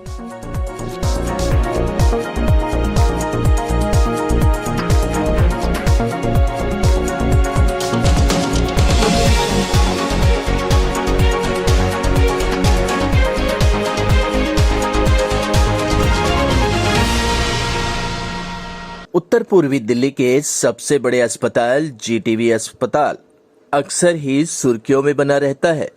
उत्तर पूर्वी दिल्ली के सबसे बड़े अस्पताल जीटीवी अस्पताल अक्सर ही सुर्खियों में बना रहता है।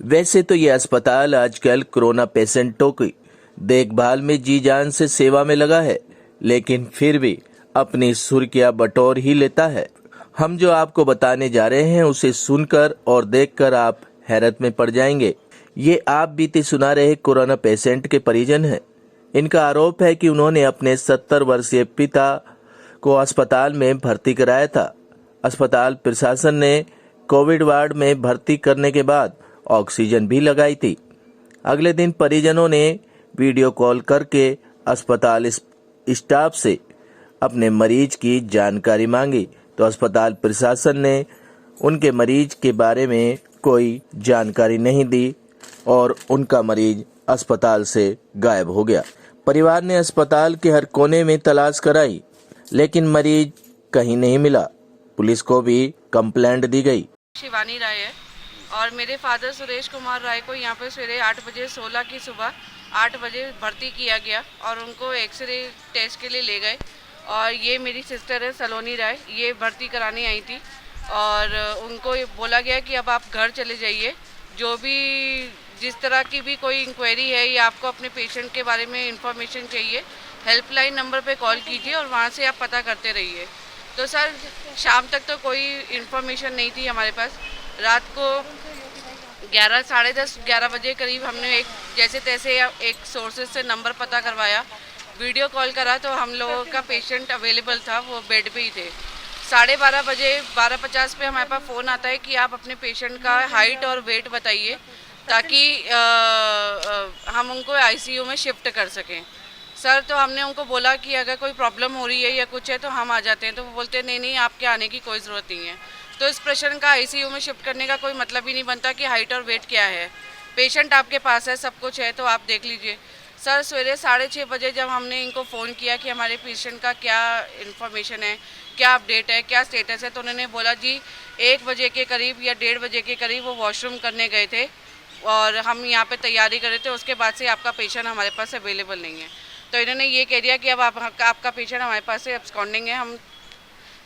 वैसे तो ये अस्पताल आजकल कोरोना पेशेंटों की देखभाल में जी जान से सेवा में लगा है, लेकिन फिर भी अपनी सुर्खियां बटोर ही लेता है। हम जो आपको बताने जा रहे हैं उसे सुनकर और देखकर आप हैरत में पड़ जाएंगे। ये आप बीते सुना रहे कोरोना पेशेंट के परिजन हैं। इनका आरोप है कि उन्होंने अपने 70 वर्षीय पिता को अस्पताल में भर्ती कराया था। अस्पताल प्रशासन ने कोविड वार्ड में भर्ती करने के बाद ऑक्सीजन भी लगाई थी। अगले दिन परिजनों ने वीडियो कॉल करके अस्पताल स्टाफ से अपने मरीज की जानकारी मांगी, तो अस्पताल प्रशासन ने उनके मरीज के बारे में कोई जानकारी नहीं दी और उनका मरीज अस्पताल से गायब हो गया। परिवार ने अस्पताल के हर कोने में तलाश कराई, लेकिन मरीज कहीं नहीं मिला। पुलिस को भी कंप्लेंट दी गई। शिवानी राय है और मेरे फादर सुरेश कुमार राय को यहाँ पे सवेरे 8 बजे 16 की सुबह 8 बजे भर्ती किया गया और उनको एक्सरे टेस्ट के लिए ले गए। और ये मेरी सिस्टर है सलोनी राय, ये भर्ती कराने आई थी और उनको बोला गया कि अब आप घर चले जाइए। जो भी जिस तरह की भी कोई इंक्वायरी है या आपको अपने पेशेंट के बारे में इंफॉर्मेशन चाहिए, हेल्पलाइन नंबर पे कॉल कीजिए और वहाँ से आप पता करते रहिए। तो सर शाम तक तो कोई इन्फॉर्मेशन नहीं थी हमारे पास। रात को 11 साढ़े 10 11 बजे करीब हमने एक जैसे तैसे एक सोर्सेज से नंबर पता करवाया, वीडियो कॉल करा तो हम लोगों का पेशेंट अवेलेबल था, वो बेड पे ही थे। 12:30 बजे 12:50 पे हमारे पास फ़ोन आता है कि आप अपने पेशेंट का हाइट और वेट बताइए ताकि हम उनको आईसीयू में शिफ्ट कर सकें। सर तो हमने उनको बोला कि अगर कोई प्रॉब्लम हो रही है या कुछ है तो हम आ जाते हैं, तो वो बोलते नहीं आपके आने की कोई ज़रूरत नहीं है। तो इस पेशेंट का आईसीयू में शिफ्ट करने का कोई मतलब ही नहीं बनता कि हाइट और वेट क्या है। पेशेंट आपके पास है, सब कुछ है, तो आप देख लीजिए। सर सवेरे 6:30 बजे जब हमने इनको फ़ोन किया कि हमारे पेशेंट का क्या इन्फॉर्मेशन है, क्या अपडेट है, क्या स्टेटस है, तो उन्होंने बोला जी 1 बजे के करीब या 1:30 बजे के करीब वो वॉशरूम करने गए थे और हम यहाँ पे तैयारी कर रहे थे, उसके बाद से आपका पेशेंट हमारे पास अवेलेबल नहीं है। तो इन्होंने ये कह दिया कि अब आपका पेशेंट हमारे पास से एब्सकॉन्डिंग है। हम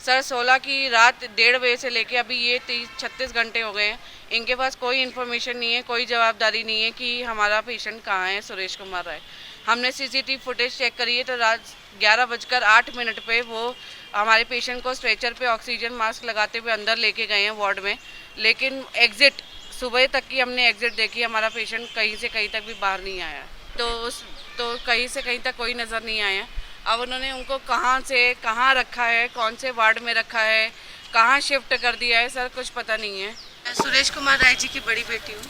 सर 16 की रात 1:30 बजे से लेके अभी ये 36 घंटे हो गए हैं, इनके पास कोई इन्फॉर्मेशन नहीं है, कोई जवाबदारी नहीं है कि हमारा पेशेंट कहाँ है सुरेश कुमार राय। हमने सीसीटीवी फुटेज चेक करी है तो रात 11:08 पे वो हमारे पेशेंट को स्ट्रेचर पे ऑक्सीजन मास्क लगाते हुए अंदर लेके गए हैं वार्ड में, लेकिन एग्जिट सुबह तक की हमने एग्जिट देखी, हमारा पेशेंट कहीं से कहीं तक भी बाहर नहीं आया। तो कहीं से कहीं तक कोई नज़र नहीं आया। अब उन्होंने उनको कहाँ से कहाँ रखा है, कौन से वार्ड में रखा है, कहाँ शिफ्ट कर दिया है, सर कुछ पता नहीं है। मैं सुरेश कुमार राय जी की बड़ी बेटी हूँ।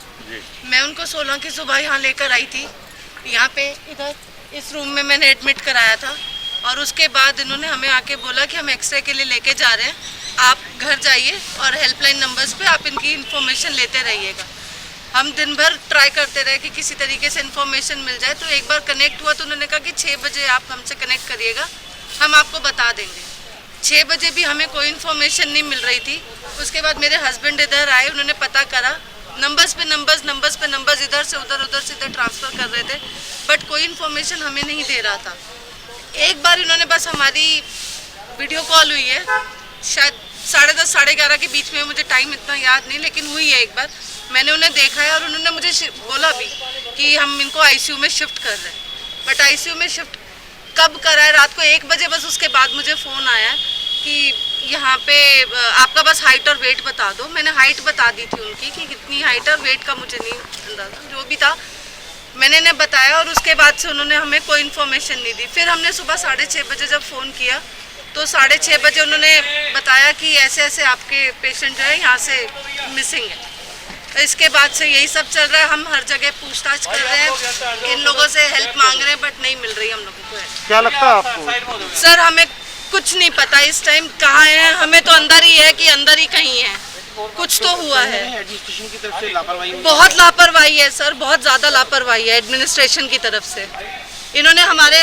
मैं उनको 16 की सुबह यहाँ लेकर आई थी। यहाँ पे इधर इस रूम में मैंने एडमिट कराया था और उसके बाद इन्होंने हमें आके बोला कि हम एक्सरे के लिए लेके जा रहे हैं, आप घर जाइए और हेल्पलाइन नंबर्स पे आप इनकी इन्फॉर्मेशन लेते रहिएगा। हम दिन भर ट्राई करते रहे कि किसी तरीके से इन्फॉर्मेशन मिल जाए। तो एक बार कनेक्ट हुआ तो उन्होंने कहा कि 6 बजे आप हमसे कनेक्ट करिएगा, हम आपको बता देंगे। 6 बजे भी हमें कोई इन्फॉर्मेशन नहीं मिल रही थी। उसके बाद मेरे हस्बैंड इधर आए, उन्होंने पता करा, नंबर्स पे नंबर्स इधर से उधर ट्रांसफ़र कर रहे थे, बट कोई इन्फॉर्मेशन हमें नहीं दे रहा था। एक बार इन्होंने बस हमारी वीडियो कॉल हुई है, शायद 10:30 11:30 के बीच में, मुझे टाइम इतना याद नहीं, लेकिन हुई है एक बार। मैंने उन्हें देखा है और उन्होंने मुझे बोला भी कि हम इनको आईसीयू में शिफ्ट कर रहे हैं, बट आईसीयू में शिफ्ट कब करा है? रात को 1 बजे बस उसके बाद मुझे फ़ोन आया कि यहाँ पे आपका बस हाइट और वेट बता दो। मैंने हाइट बता दी थी उनकी कि कितनी हाइट और वेट का मुझे नहीं अंदाज़ा, जो भी था मैंने इन्हें बताया और उसके बाद से उन्होंने हमें कोई इन्फॉर्मेशन नहीं दी। फिर हमने सुबह 6:30 बजे जब फ़ोन किया तो 6:30 बजे उन्होंने बताया कि ऐसे ऐसे आपके पेशेंट जो है यहाँ से मिसिंग है। तो इसके बाद से यही सब चल रहा है। हम हर जगह पूछताछ कर रहे हैं, इन लोगों से हेल्प मांग रहे हैं, बट नहीं मिल रही हम लोगों को। क्या लगता है आपको? सर हमें कुछ नहीं पता इस टाइम कहाँ है, हमें तो अंदर ही है कि अंदर ही कहीं है, कुछ तो हुआ है। एडमिनिस्ट्रेशन की तरफ से लापरवाही हुई। बहुत लापरवाही है सर, बहुत ज़्यादा लापरवाही है एडमिनिस्ट्रेशन की तरफ से। इन्होंने हमारे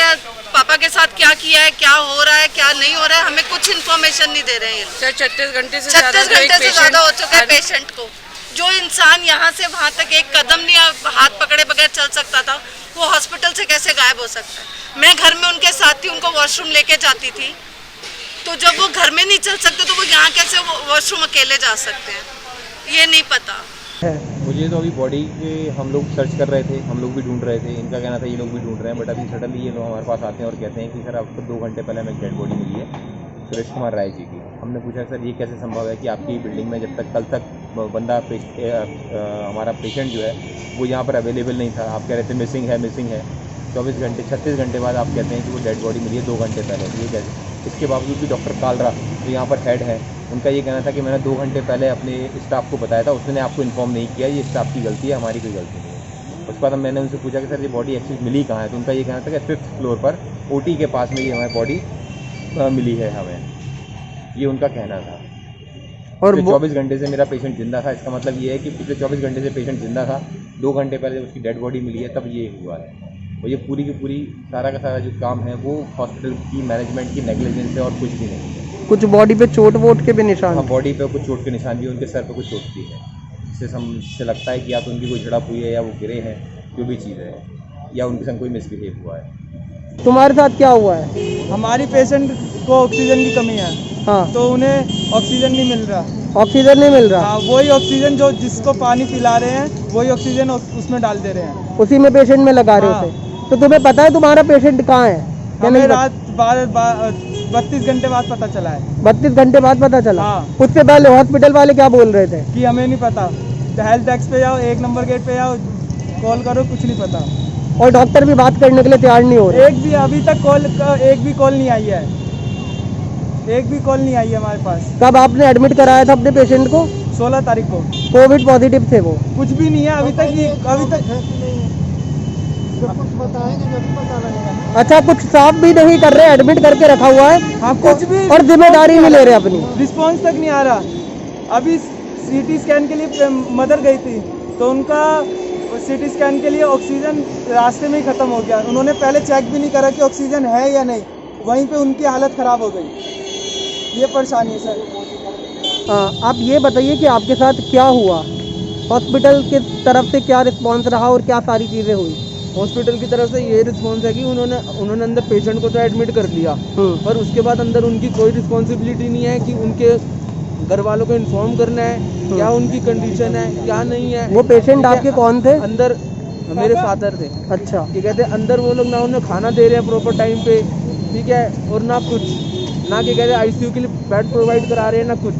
पापा के साथ क्या किया है, क्या हो रहा है, क्या नहीं हो रहा है, हमें कुछ इन्फॉर्मेशन नहीं दे रहे हैं ये लोग। सर 36 घंटे से 36 घंटे से ज़्यादा हो चुका है पेशेंट को। जो इंसान यहाँ से वहाँ तक एक कदम नहीं हाथ पकड़े बगैर चल सकता था, वो हॉस्पिटल से कैसे गायब हो सकता है। मैं घर में उनके साथ थी, उनको वॉशरूम लेके जाती थी, तो जब वो घर में नहीं चल सकते तो वो यहाँ कैसे वॉशरूम अकेले जा सकते हैं, ये नहीं पता। मुझे तो अभी बॉडी के हम लोग सर्च कर रहे थे, हम लोग भी ढूंढ रहे थे, इनका कहना था ये लोग भी ढूंढ रहे हैं, बट अभी सडनली ये लोग हमारे पास आते हैं और कहते हैं कि सर आपको 2 घंटे पहले हमें डेड बॉडी मिली है सुरेश कुमार राय जी की। हमने पूछा सर ये कैसे संभव है कि आपकी बिल्डिंग में जब तक कल तक बंदा हमारा पेशेंट जो है वो यहाँ पर अवेलेबल नहीं था, आप कह रहे थे मिसिंग है 24 घंटे 36 घंटे बाद आप कहते हैं कि वो डेड बॉडी मिली है 2 घंटे पहले, ये कैसे। इसके बावजूद भी डॉक्टर कालरा जो यहाँ पर हेड है, उनका ये कहना था कि मैंने 2 घंटे पहले अपने स्टाफ को बताया था, उसने आपको इन्फॉर्म नहीं किया, ये स्टाफ की गलती है, हमारी कोई गलती नहीं है। उसके बाद मैंने उनसे पूछा कि सर ये बॉडी एक्चुअली मिली कहाँ है, तो उनका ये कहना था कि 5th फ्लोर पर OT के पास में ये हमारी बॉडी मिली है हमें, ये उनका कहना था। और 24 घंटे से मेरा पेशेंट जिंदा था, इसका मतलब ये है कि पिछले 24 घंटे से पेशेंट जिंदा था, 2 घंटे पहले जब उसकी डेड बॉडी मिली है तब ये हुआ है। और ये पूरी की पूरी सारा का सारा जो काम है वो हॉस्पिटल की मैनेजमेंट की नेग्लिजेंस है और कुछ भी नहीं है। कुछ बॉडी पे चोट वोट के भी निशान? हाँ, बॉडी पे कुछ चोट के निशान भी, उनके सर पे कुछ चोट भी है, इससे हमसे लगता है कि या तो उनकी कोई झड़प हुई है या वो गिरे हैं, जो भी चीज़ है, या उनके संग कोई मिसबिहेव हुआ है। तुम्हारे साथ क्या हुआ है? हमारी पेशेंट को ऑक्सीजन की कमी है। हाँ, तो उन्हें ऑक्सीजन नहीं मिल रहा। ऑक्सीजन नहीं मिल रहा? हाँ, वही ऑक्सीजन जो जिसको पानी पिला रहे हैं वही ऑक्सीजन उसमें डाल दे रहे हैं, उसी में पेशेंट में लगा रहे हाँ। थे। तो तुम्हें पता है तुम्हारा पेशेंट कहाँ है? हमें रात 32 घंटे बाद पता चला है। 32 घंटे बाद पता चला? हाँ। उससे पहले हॉस्पिटल वाले क्या बोल रहे थे? कि हमें नहीं पता, हेल्थ डेस्क पे जाओ, 1 नंबर गेट पे जाओ, कॉल करो, कुछ नहीं पता। और डॉक्टर भी बात करने के लिए तैयार नहीं हो रहे? एक भी अभी तक एक भी कॉल नहीं आई है, एक भी कॉल नहीं आई है हमारे पास। कब आपने एडमिट कराया था अपने पेशेंट को? 16 तारीख को। कोविड पॉजिटिव थे वो? कुछ भी नहीं है अभी तक। कुछ बताएंगे जब पता लगेगा। अच्छा, कुछ साफ भी नहीं कर रहे, एडमिट करके रखा हुआ है। हाँ, कुछ भी, और जिम्मेदारी नहीं ले रहे अपनी। रिस्पॉन्स तक नहीं आ रहा। अभी CT स्कैन के लिए मदर गई थी, तो उनका CT स्कैन के लिए ऑक्सीजन रास्ते में ही ख़त्म हो गया। उन्होंने पहले चेक भी नहीं करा कि ऑक्सीजन है या नहीं, वहीं पे उनकी हालत ख़राब हो गई। ये परेशानी है सर। हाँ, आप ये बताइए कि आपके साथ क्या हुआ, हॉस्पिटल की तरफ से क्या रिस्पॉन्स रहा और क्या सारी चीज़ें हुई? हॉस्पिटल की तरफ से ये रिस्पॉन्स है कि उन्होंने अंदर पेशेंट को तो एडमिट कर लिया, पर उसके बाद अंदर उनकी कोई रिस्पॉन्सिबिलिटी नहीं है कि उनके घर वालों को इन्फॉर्म करना है क्या उनकी कंडीशन है, क्या नहीं है। वो पेशेंट आपके कौन थे? अंदर मेरे फादर थे। अच्छा, ये कहते अंदर वो लोग ना उन्हें खाना दे रहे हैं प्रॉपर टाइम पे, ठीक है, और ना कुछ, ना कि कहते ICU के लिए बेड प्रोवाइड करा रहे हैं, ना कुछ।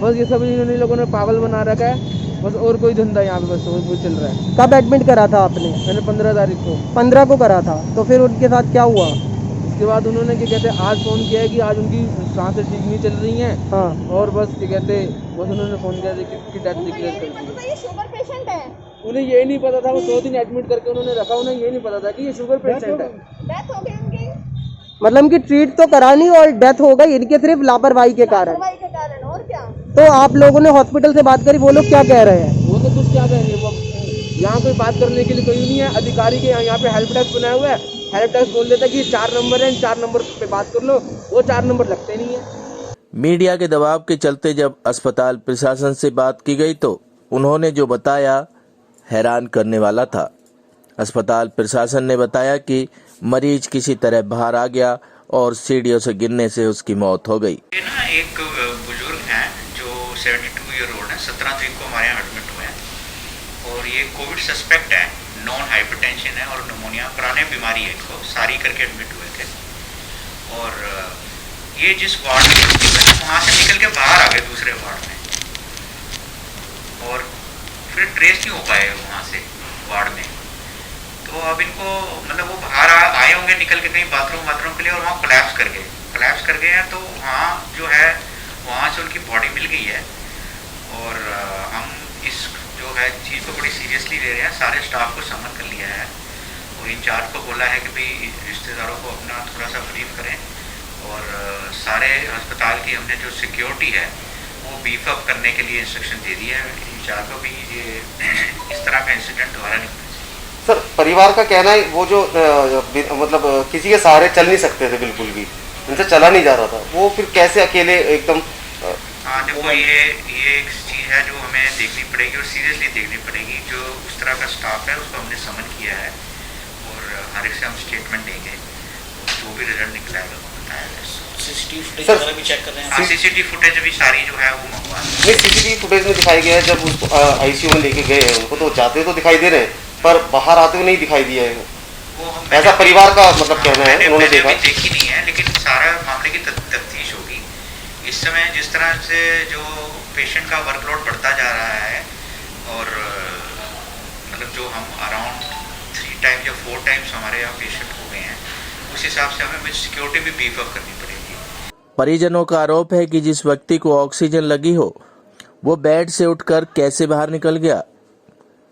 बस ये सब इन्होंने लोगों ने पागल बना रखा है बस, और कोई धंधा यहाँ पे बस वो चल रहा है। कब एडमिट करा था आपने? मैंने 15 तारीख को। 15 को करा था, तो फिर उनके साथ क्या हुआ? उसके बाद उन्होंने क्या कहते हैं आज फ़ोन किया है कि आज उनकी सांसें ठीक नहीं चल रही हैं। हाँ, और बस क्या कहते बस उन्होंने फ़ोन किया कि डेथ डिक्लेयर कर दी। ये शुगर पेशेंट है? उन्हें ये नहीं पता था, वो 2 दिन एडमिट करके उन्होंने रखा, उन्हें ये नहीं पता था कि ये शुगर पेशेंट है। डेथ हो गई उनकी? मतलब कि ट्रीट तो करानी और डेथ हो गई इनके सिर्फ लापरवाही के कारण। लापरवाही के कारण, और क्या? तो आप लोगों ने हॉस्पिटल से बात करी, वो लोग क्या कह रहे हैं? वो तो कुछ क्या कहेंगे, वो यहाँ कोई बात करने के लिए कोई नहीं है। अधिकारी के यहाँ पे हेल्प डेस्क बनाया हुआ है, हेल्प डेस्क बोल देता है कि 4 नंबर है, 4 नंबर पे बात कर लो, वो 4 नंबर लगते नहीं है। मीडिया के दबाव के चलते जब अस्पताल प्रशासन से बात की गई तो उन्होंने जो बताया हैरान करने वाला था। अस्पताल प्रशासन ने बताया कि मरीज किसी तरह बाहर आ गया और सीढ़ियों से गिरने से उसकी मौत हो गई। ये ना एक बुजुर्ग हैं जो 72 ईयर ओल्ड है, 17 तारीख को हमारे यहाँ एडमिट हुए हैं और ये कोविड सस्पेक्ट है, नॉन हाइपरटेंशन है और निमोनिया पुराने बीमारी है, इनको सारी करके एडमिट हुए थे। और ये जिस वार्ड में वहाँ से निकल के बाहर आ गए दूसरे वार्ड में, और फिर ट्रेस नहीं हो पाए वहाँ से वार्ड में। तो अब इनको मतलब वो बाहर आए होंगे निकल के कहीं बाथरूम के लिए, और वहाँ कोलैप्स कर गए हैं। तो वहाँ जो है वहाँ से उनकी बॉडी मिल गई है और हम इस जो है चीज़ को बड़ी सीरियसली ले रहे हैं। सारे स्टाफ को समन कर लिया है और इंचार्ज को बोला है कि भाई रिश्तेदारों को अपना थोड़ा सा ब्रीफ करें, और सारे अस्पताल की हमने जो सिक्योरिटी है वो बीफ अप करने के लिए इंस्ट्रक्शन दे दिया है इंचार्ज को भी ये इस तरह का इंसिडेंट दोबारा नहीं होना चाहिए। सर परिवार का कहना है वो जो मतलब किसी के सहारे चल नहीं सकते थे बिल्कुल भी, इनसे चला नहीं जा रहा था, वो फिर कैसे अकेले एकदम हाँ देखो ये एक चीज़ है जो हमें देखनी पड़ेगी और सीरियसली देखनी पड़ेगी। जो उस तरह का स्टाफ है उसको हमने समन किया है और हर एक से हम स्टेटमेंट देंगे, जो भी रिजल्ट निकला है वो बताया जाए। सीसीटीवी फुटेज भी सारी जो है वो मंगवा नहीं, सीसीटीवी फुटेज में दिखाई गया है जब उसको आईसीयू में लेके गए हैं उनको, तो जाते तो दिखाई दे रहे हैं पर बाहर आते हुए नहीं दिखाई दिया है, ऐसा परिवार का मतलब कहना है। उन्होंने देखा देखी नहीं है लेकिन सारा मामले की तफ्तीश होगी। इस समय जिस तरह से जो पेशेंट का वर्कलोड बढ़ता जा रहा है और मतलब जो हम अराउंड 3 टाइम्स या 4 टाइम्स हमारे यहाँ पेशेंट हो गए हैं, उस हिसाब से हमें सिक्योरिटी भी बीफ अप करनी पड़ेगी। परिजनों का आरोप है कि जिस व्यक्ति को ऑक्सीजन लगी हो वो बेड से उठकर कैसे बाहर निकल गया।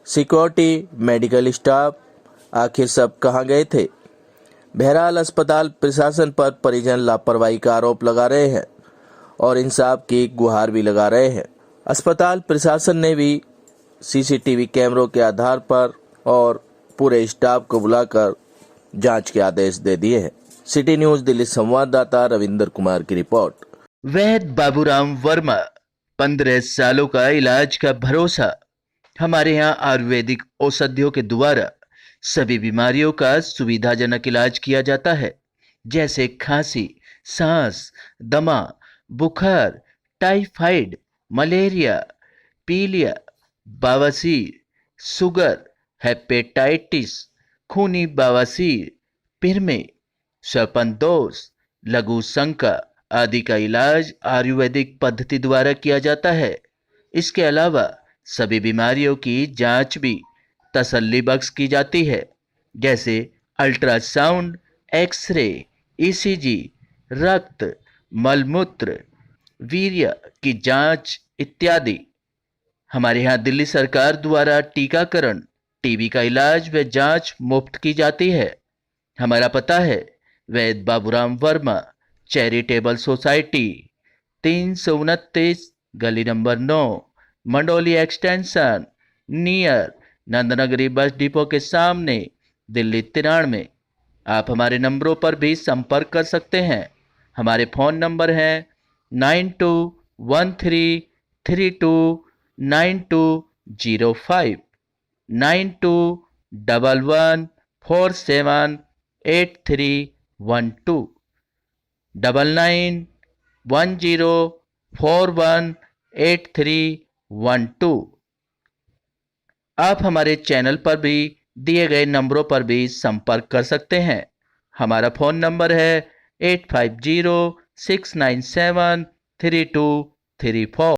सिक्योरिटी, मेडिकल स्टाफ आखिर सब कहां गए थे। बहरहाल अस्पताल प्रशासन पर परिजन लापरवाही का आरोप लगा रहे हैं और इंसाफ की गुहार भी लगा रहे हैं। अस्पताल प्रशासन ने भी सीसीटीवी कैमरों के आधार पर और पूरे स्टाफ को बुलाकर जांच के आदेश दे दिए हैं। सिटी न्यूज दिल्ली संवाददाता रविंदर कुमार की रिपोर्ट। वैद्य बाबूराम वर्मा, 15 सालों का इलाज का भरोसा। हमारे यहाँ आयुर्वेदिक औषधियों के द्वारा सभी बीमारियों का सुविधाजनक इलाज किया जाता है, जैसे खांसी, सांस, दमा, बुखार, टाइफाइड, मलेरिया, पीलिया, बवासीर, शुगर, हेपेटाइटिस, खूनी बवासीर, पिरमे, श्वपनदोष, लघु शंका आदि का इलाज आयुर्वेदिक पद्धति द्वारा किया जाता है। इसके अलावा सभी बीमारियों की जांच भी तसल्ली बख्श की जाती है, जैसे अल्ट्रासाउंड, एक्सरे, ईसीजी, रक्त, मलमूत्र, वीर्य की जांच इत्यादि। हमारे यहाँ दिल्ली सरकार द्वारा टीकाकरण, टीबी का इलाज व जांच मुफ्त की जाती है। हमारा पता है वैद्य बाबूराम वर्मा चैरिटेबल सोसाइटी, 329 गली number 9, Mandoli extension, near Nand Nagri bus depot के सामने, दिल्ली 93। आप हमारे नंबरों पर भी संपर्क कर सकते हैं। हमारे फ़ोन नंबर हैं 9213329205, 9211478312, 9910418312। आप हमारे चैनल पर भी दिए गए नंबरों पर भी संपर्क कर सकते हैं। हमारा फ़ोन नंबर है 8506973234।